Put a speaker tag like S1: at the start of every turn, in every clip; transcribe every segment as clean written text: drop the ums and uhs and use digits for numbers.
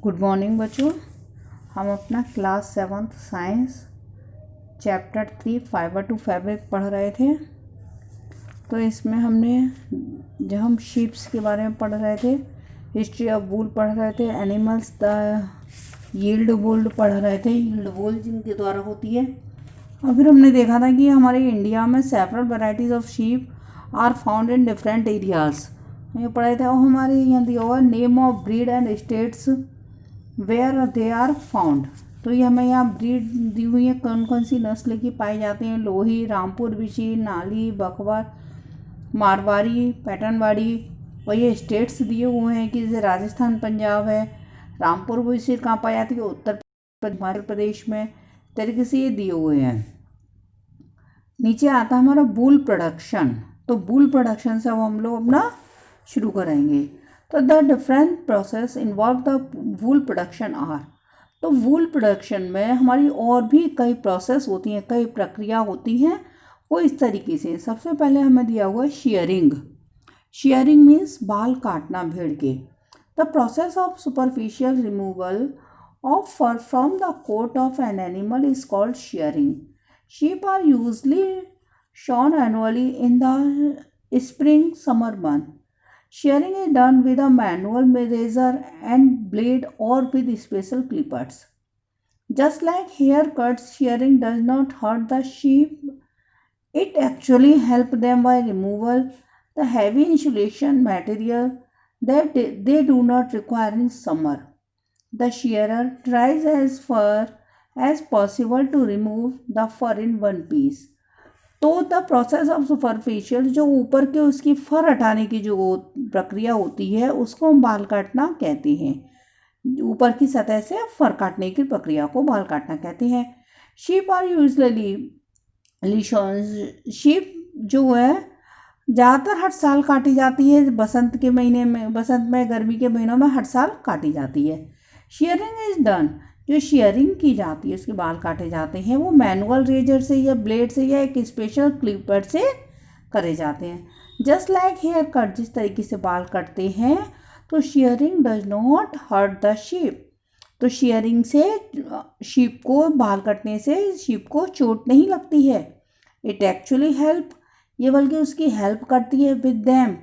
S1: Good morning बच्चों। हम अपना class 7th science chapter 3 fibre to fabric पढ़ रहे थे। तो इसमें हमने जब हम शीप्स के बारे में पढ़ रहे थे, हिस्ट्री ऑफ वूल पढ़ रहे थे, एनिमल्स द यील्ड वूल पढ़ रहे थे, यील्ड वूल जिनके द्वारा होती है। और फिर हमने देखा था कि हमारे इंडिया में several varieties of sheep are found in different areas, ये पढ़े थे। और हमारे यहाँ दिया हुआ name of breed and states where they are found. तो ये हमें यहाँ ब्रीड दी हुई है, कौन कौन सी नस्ल की पाई जाती हैं। लोही, रामपुर बिशी, नाली, बकवर, मारवाड़ी, पैटर्नवाड़ी। और ये स्टेट्स दिए हुए हैं कि जैसे राजस्थान, पंजाब है। रामपुर बिशी कहाँ पाई जाती है? उत्तर प्रदेश में। तरीके से ये दिए हुए हैं। नीचे आता है हमारा वूल प्रोडक्शन। तो वूल प्रोडक्शन से अब हम लोग अपना शुरू करेंगे। तो the different process involve the wool production are. तो वूल प्रोडक्शन में हमारी और भी कई प्रोसेस होती हैं, कई प्रक्रिया होती हैं। वो इस तरीके से, सबसे पहले हमें दिया हुआ है शेयरिंग। शेयरिंग मीन्स बाल काटना भेड़ के। The process of superficial removal of fur from the coat of an animal is called shearing. Sheep are usually shorn annually in the spring summer month. Shearing is done with a manual razor and blade or with special clippers. Just like haircuts, shearing does not hurt the sheep. It actually helps them by removal the heavy insulation material that they do not require in summer. The shearer tries as far as possible to remove the fur in one piece. तो the process of superficial, जो ऊपर के उसकी फर हटाने की जो प्रक्रिया होती है, उसको हम बाल काटना कहते हैं। ऊपर की सतह से फर काटने की प्रक्रिया को बाल काटना कहते हैं। शीप आर यूजली शीप जो है ज़्यादातर हर साल काटी जाती है। बसंत के महीने में, बसंत में, गर्मी के महीनों में हर साल काटी जाती है। शेयरिंग इज डन, जो शेयरिंग की जाती है, उसके बाल काटे जाते हैं, वो मैनुअल रेजर से या ब्लेड से या एक स्पेशल क्लिपर से करे जाते हैं। जस्ट लाइक हेयर कट, जिस तरीके से बाल कटते हैं, तो shearing does not hurt the sheep. तो शेयरिंग से शीप को, बाल कटने से शीप को चोट नहीं लगती है। इट एक्चुअली हेल्प, ये बल्कि उसकी हेल्प करती है विद दैम,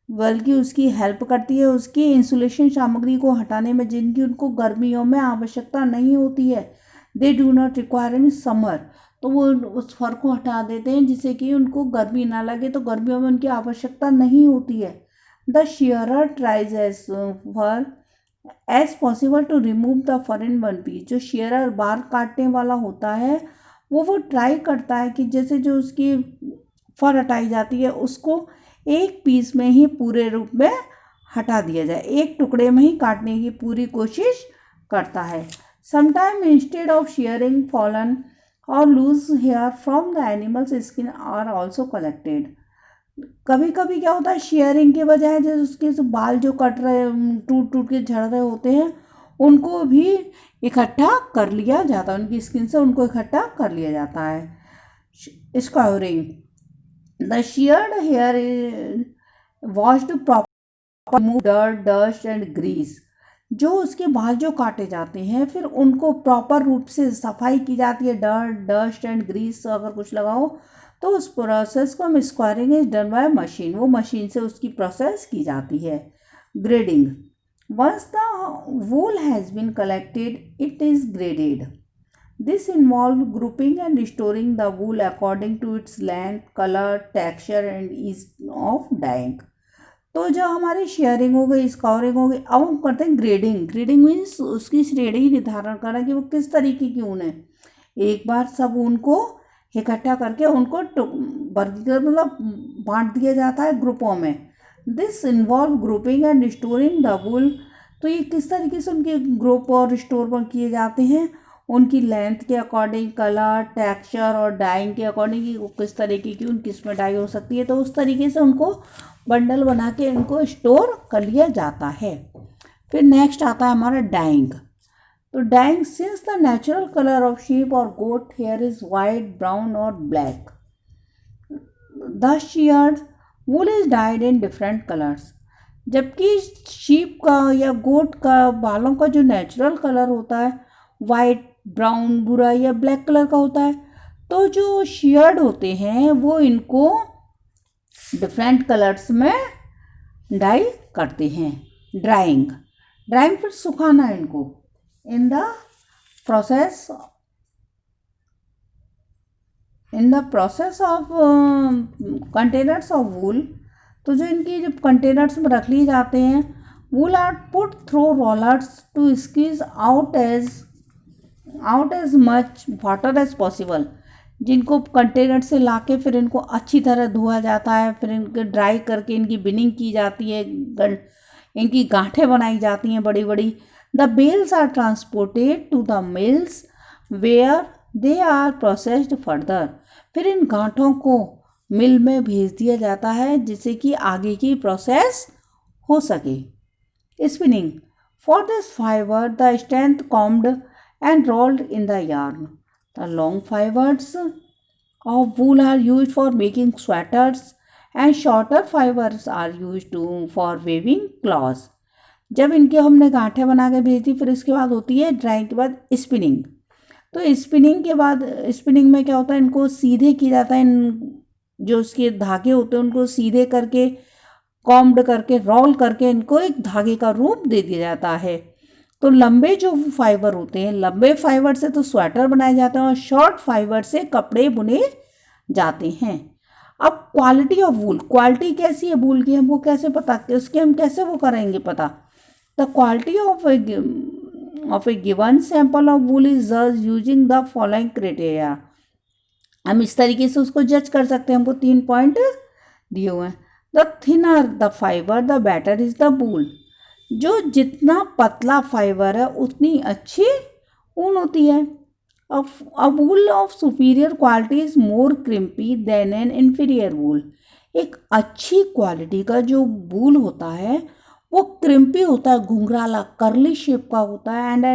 S1: बल्कि उसकी हेल्प करती है उसकी इंसुलेशन सामग्री को हटाने में, जिनकी उनको गर्मियों में आवश्यकता नहीं होती है। They do not require in summer, तो वो उस फर को हटा देते हैं जिससे कि उनको गर्मी ना लगे, तो गर्मियों में उनकी आवश्यकता नहीं होती है। The shearer tries as far as possible to remove the fur in one piece. जो शेयरर बाल काटने वाला होता है, वो ट्राई करता है कि जैसे जो उसकी फर हटाई जाती है, उसको एक पीस में ही पूरे रूप में हटा दिया जाए, एक टुकड़े में ही काटने की पूरी कोशिश करता है। Sometime instead of shearing fallen और loose hair from the animal's skin are also collected. कभी कभी क्या होता है, शेयरिंग के बजाय जो उसके बाल जो कट रहे, टूट टूट के झड़ रहे होते हैं, उनको भी इकट्ठा कर लिया जाता है, उनकी स्किन से उनको इकट्ठा कर लिया जाता है। Squaring, the sheared hair is washed properly, remove dirt, dust and grease. जो उसके बाल जो काटे जाते हैं, फिर उनको प्रॉपर रूप से सफाई की जाती है। डर्ट, डस्ट एंड ग्रीस अगर कुछ लगाओ, तो उस प्रोसेस को हम scouring is done by machine, वो मशीन से उसकी प्रोसेस की जाती है। Grading, once the wool has been collected it is graded. This involves grouping and restoring the wool according to its length, color, texture and ease of dyeing. तो जो हमारी sharing हो गई, स्कॉरिंग हो गई, अब हम करते हैं ग्रेडिंग। ग्रेडिंग मीन्स उसकी श्रेणी निर्धारण करना कि वो किस तरीके की ऊन है। एक बार सब ऊन को इकट्ठा करके उनको वर्गीकृत, मतलब बांट दिया जाता है ग्रुपों में। This involve grouping and restoring the वूल। तो ये किस तरीके से उनके ग्रुप और रिस्टोर किए जाते हैं, उनकी लेंथ के अकॉर्डिंग, कलर, टेक्सचर और डाइंग के अकॉर्डिंग कि वो किस तरीके की, उन किस में डाई हो सकती है, तो उस तरीके से उनको बंडल बना के उनको स्टोर कर लिया जाता है। फिर नेक्स्ट आता है हमारा डाइंग। तो dyeing, since the natural colour of sheep और goat hair is white, brown और black, the sheared wool is dyed in different colours. जबकि शीप का या गोट का बालों का जो नेचुरल कलर होता है वाइट, ब्राउन, भूरा या ब्लैक कलर का होता है। तो जो शेयर्ड होते हैं वो इनको डिफरेंट कलर्स में डाई करते हैं। ड्राइंग फिर सुखाना इनको। In the process of containers of wool, तो जो इनकी जब कंटेनर्स में रख लिए जाते हैं, wool are put through rollers to squeeze out as much water as possible. जिनको कंटेनर से लाके फिर इनको अच्छी तरह धोया जाता है, फिर इनको ड्राई करके इनकी बिनिंग की जाती है, इनकी गांठें बनाई जाती हैं बड़ी बड़ी। The bales are transported to the mills where they are processed further. फिर इन गांठों को मिल में भेज दिया जाता है जिससे कि आगे की प्रोसेस हो सके। Spinning, for this fibre the strength combed and rolled in the yarn. The long fibers of wool are used for making sweaters and shorter fibers are used for weaving cloths। जब इनके हमने गांठें बना के भेज दी, फिर इसके बाद होती है ड्राइंग के बाद स्पिनिंग। तो स्पिनिंग के बाद, स्पिनिंग में क्या होता है, इनको सीधे किया जाता है। इन जो उसके धागे होते हैं उनको सीधे करके, कॉम्ड करके, रोल करके इनको एक धागे का रूप दे दिया जाता है। तो लंबे जो फाइबर होते हैं, लंबे फाइबर से तो स्वेटर बनाए जाते हैं और शॉर्ट फाइबर से कपड़े बुने जाते हैं। अब क्वालिटी ऑफ वूल, क्वालिटी कैसी है वूल की, हमको कैसे पता, उसके हम कैसे वो करेंगे पता। The quality of A given sample of wool is जज यूजिंग द फॉलोइंग क्राइटेरिया। हम इस तरीके से उसको जज कर सकते हैं। हमको 3 पॉइंट दिए हुए हैं। The thinner the fibre the better is the वूल। जो जितना पतला फाइबर है उतनी अच्छी ऊन होती है। A wool of superior quality is more crimpy than an inferior wool. एक अच्छी क्वालिटी का जो वूल होता है वो क्रिम्पी होता है, घुंघराला, करली शेप का होता है। एंड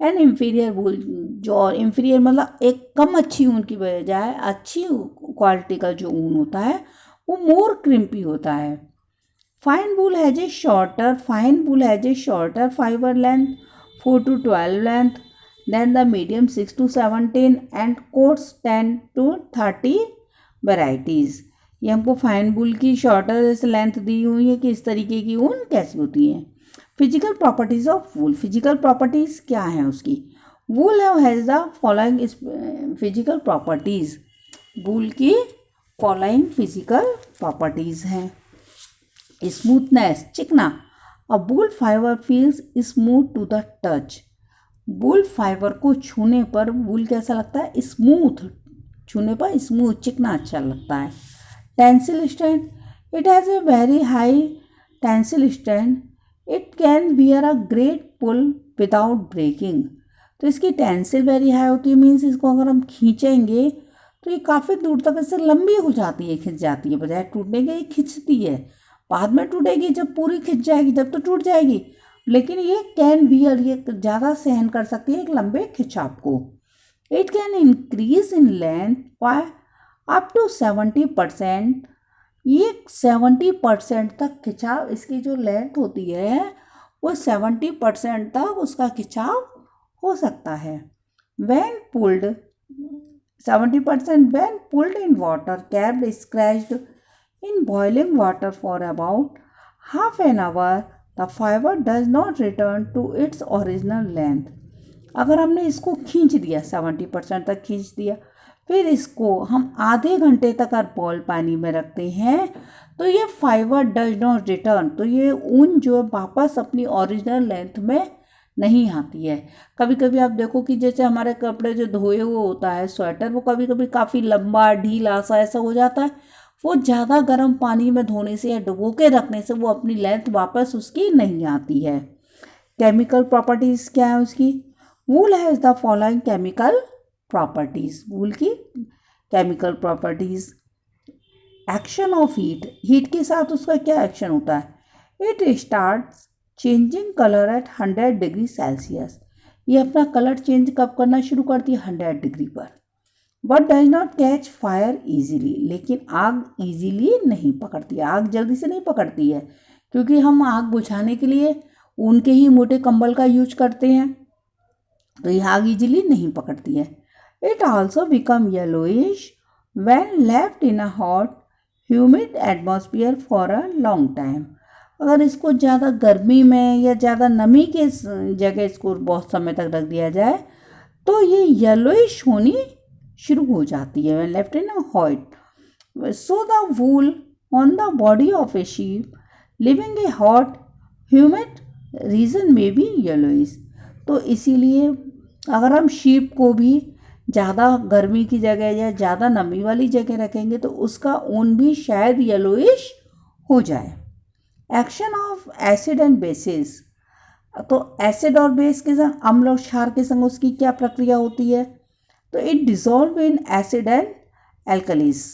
S1: एन इन्फीरियर वूल, जो इन्फीरियर मतलब एक कम अच्छी ऊन की बजाय अच्छी क्वालिटी का जो ऊन होता है वो मोर क्रिम्पी होता है। Fine wool has a shorter fiber length 4 to 12 length than the medium 6 to 17 and coats 10 to 30 varieties। ये हमको फाइन वूल की शॉर्टर लेंथ दी हुई है कि इस तरीके की ऊन कैसी होती है। Physical properties of wool, physical properties क्या हैं उसकी। Wool has the following physical properties. वूल की फॉलोइंग फिजिकल प्रॉपर्टीज हैं। स्मूथनेस, चिकना। A wool fibre feels smooth to the touch. Wool fibre को छूने पर वूल कैसा लगता है, स्मूथ, छूने पर स्मूथ, चिकना अच्छा लगता है। Tensile strength, it has a very high tensile strength, it can bear a great pull without breaking. तो इसकी टेंसिल वेरी हाई होती है, मीन्स इसको अगर हम खींचेंगे तो ये काफ़ी दूर तक ऐसे लंबी हो जाती है, खिंच जाती है, बजाय टूटने के ये खिंचती है। बाद में टूटेगी जब पूरी खिंच जाएगी, जब तो टूट जाएगी, लेकिन ये कैन बियर, ये ज़्यादा सहन कर सकती है एक लंबे खिंचाव को। It can increase in length by up to 70%। ये 70% तक खिंचाव, इसकी जो लेंथ होती है वो 70% तक उसका खिंचाव हो सकता है। When pulled 70% when pulled in water, capped scratched in boiling water for about half an hour, the fiber does not return to its original length। अगर हमने इसको खींच दिया, 70% तक खींच दिया, फिर इसको हम आधे घंटे तक अगर बॉयल पानी में रखते हैं तो ये फाइबर डज नॉट रिटर्न, तो ये ऊन जो वापस अपनी ओरिजिनल लेंथ में नहीं आती है। कभी कभी आप देखो कि जैसे हमारे कपड़े जो धोए हुए होता है स्वेटर, वो कभी कभी काफ़ी लंबा ढीला सा ऐसा हो जाता है, वो ज़्यादा गर्म पानी में धोने से या डुबो के रखने से वो अपनी लेंथ वापस उसकी नहीं आती है। केमिकल प्रॉपर्टीज़ क्या है उसकी। Wool has the following chemical properties. Wool की chemical properties. Action of heat, heat के साथ उसका क्या एक्शन होता है। It starts changing colour at 100 degree Celsius. ये अपना कलर चेंज कब करना शुरू करती है, 100 डिग्री पर। But does not catch fire easily, लेकिन आग ईजीली नहीं पकड़ती है, आग जल्दी से नहीं पकड़ती है। क्योंकि हम आग बुझाने के लिए ऊन के ही मोटे कंबल का यूज करते हैं, तो यह आग इजीली नहीं पकड़ती है। It also become yellowish when left in a hot humid atmosphere for a long time. अगर इसको ज़्यादा गर्मी में या ज़्यादा नमी के जगह इसको बहुत समय तक रख दिया जाए तो ये येलोइश होनी शुरू हो जाती है। When left in a hot, so the wool on the body of a sheep living a hot humid region में भी येलोइश। तो इसीलिए अगर हम शीप को भी ज़्यादा गर्मी की जगह या ज़्यादा नमी वाली जगह रखेंगे तो उसका ऊन भी शायद येलोइश हो जाए। Action of acid and bases, तो एसिड और बेस के संग, अम्ल और क्षार के संग उसकी क्या प्रक्रिया होती है? तो it dissolve in acid and alkalis.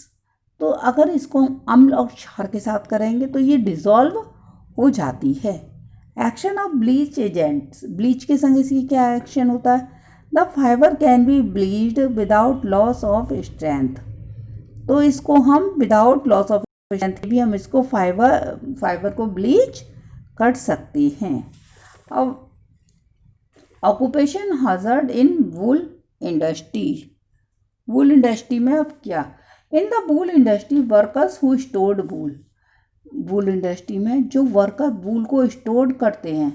S1: तो अगर इसको हम अम्ल और क्षार के साथ करेंगे तो ये डिजॉल्व हो जाती है। Action of bleach agents, bleach के संग इसकी क्या एक्शन होता है? The fibre can be bleached without loss of strength. तो इसको हम विदाउट लॉस ऑफ स्ट्रेंथ भी हम इसको फाइबर को ब्लीच कर सकते हैं। अब ऑक्यूपेशन hazard इन वूल इंडस्ट्री, वूल इंडस्ट्री में अब क्या? In the wool industry workers who stored wool, wool industry में जो वर्कर वूल को स्टोर करते हैं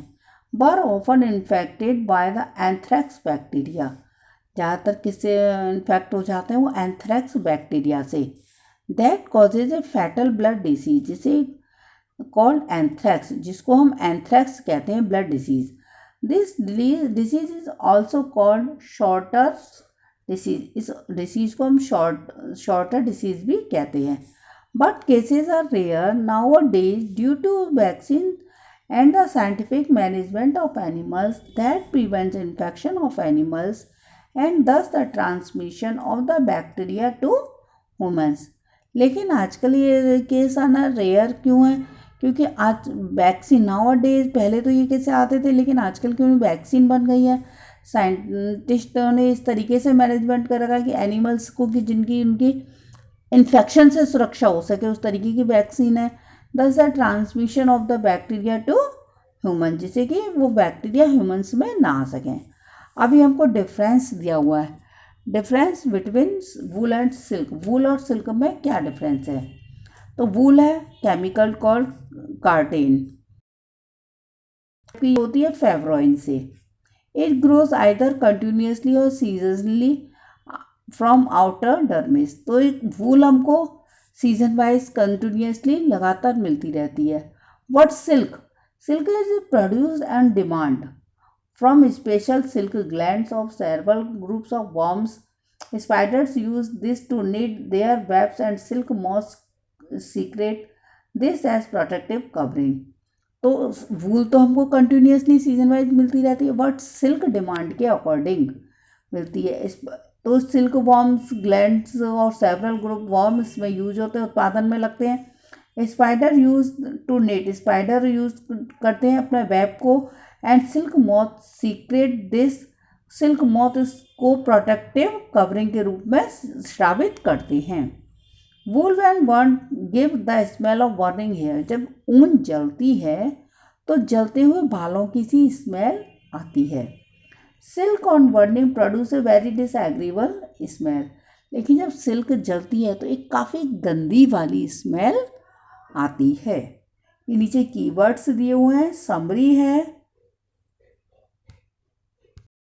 S1: were often infected by the anthrax bacteria. ज़्यादातर किससे इन्फेक्ट हो जाते हैं? वो एंथ्रेक्स बैक्टीरिया से। That causes A fatal blood disease, जिसे कॉल्ड एंथ्रेक्स, जिसको हम एंथ्रेक्स कहते हैं, blood disease. This disease is also called shorter disease, इस डिसीज को हम शॉर्टर डिसीज भी कहते हैं। But cases are rare nowadays due to vaccine and the scientific management of animals that prevents infection of animals and thus the transmission of the bacteria to humans। लेकिन आजकल ये case आना rare क्यों है? क्योंकि आज vaccine, now days, पहले तो ये कैसे आते थे लेकिन आजकल क्यों वैक्सीन बन गई है। साइंटिस्टों ने इस तरीके से मैनेजमेंट कर रखा है कि एनिमल्स को कि जिनकी उनकी इन्फेक्शन से सुरक्षा हो सके, उस तरीके की वैक्सीन है। Thus the transmission of the bacteria to human, जिससे कि वो बैक्टीरिया ह्यूमंस में ना आ सकें। अभी हमको डिफरेंस दिया हुआ है, difference between wool and silk. Wool और सिल्क में क्या डिफरेंस है? तो वूल है केमिकल कॉल्ड कार्टेन, की होती है फेब्रोइन से। इट ग्रोज आइदर कंटिन्यूसली और सीजनली फ्रॉम आउटर डर्मिस। तो एक वूल हमको सीजन वाइज कंटिन्यूसली लगातार मिलती रहती है। What silk? Silk is produced and demand from special silk glands of several groups of worms. Spiders use this to knit their webs and silk moths secrete this as protective covering। तो वूल तो हमको continuously season wise मिलती रहती है, but silk demand के according मिलती है। तो सिल्क वॉर्म्स ग्लैंड्स और सेवरल ग्रुप वॉर्म्स में यूज होते हैं, उत्पादन में लगते हैं। Spider use to net, spider use करते हैं अपने वेब को। And silk moth secret this, silk moth इसको प्रोटेक्टिव कवरिंग के रूप में श्रावित करते हैं। Wool when burn give the smell of burning hair, जब ऊन जलती है तो जलते हुए बालों की सी स्मेल आती है। Silk on burning produce a very disagreeable smell, लेकिन जब सिल्क जलती है तो एक काफ़ी गंदी वाली स्मेल आती है। ये नीचे कीवर्ड्स दिए हुए हैं, समरी है,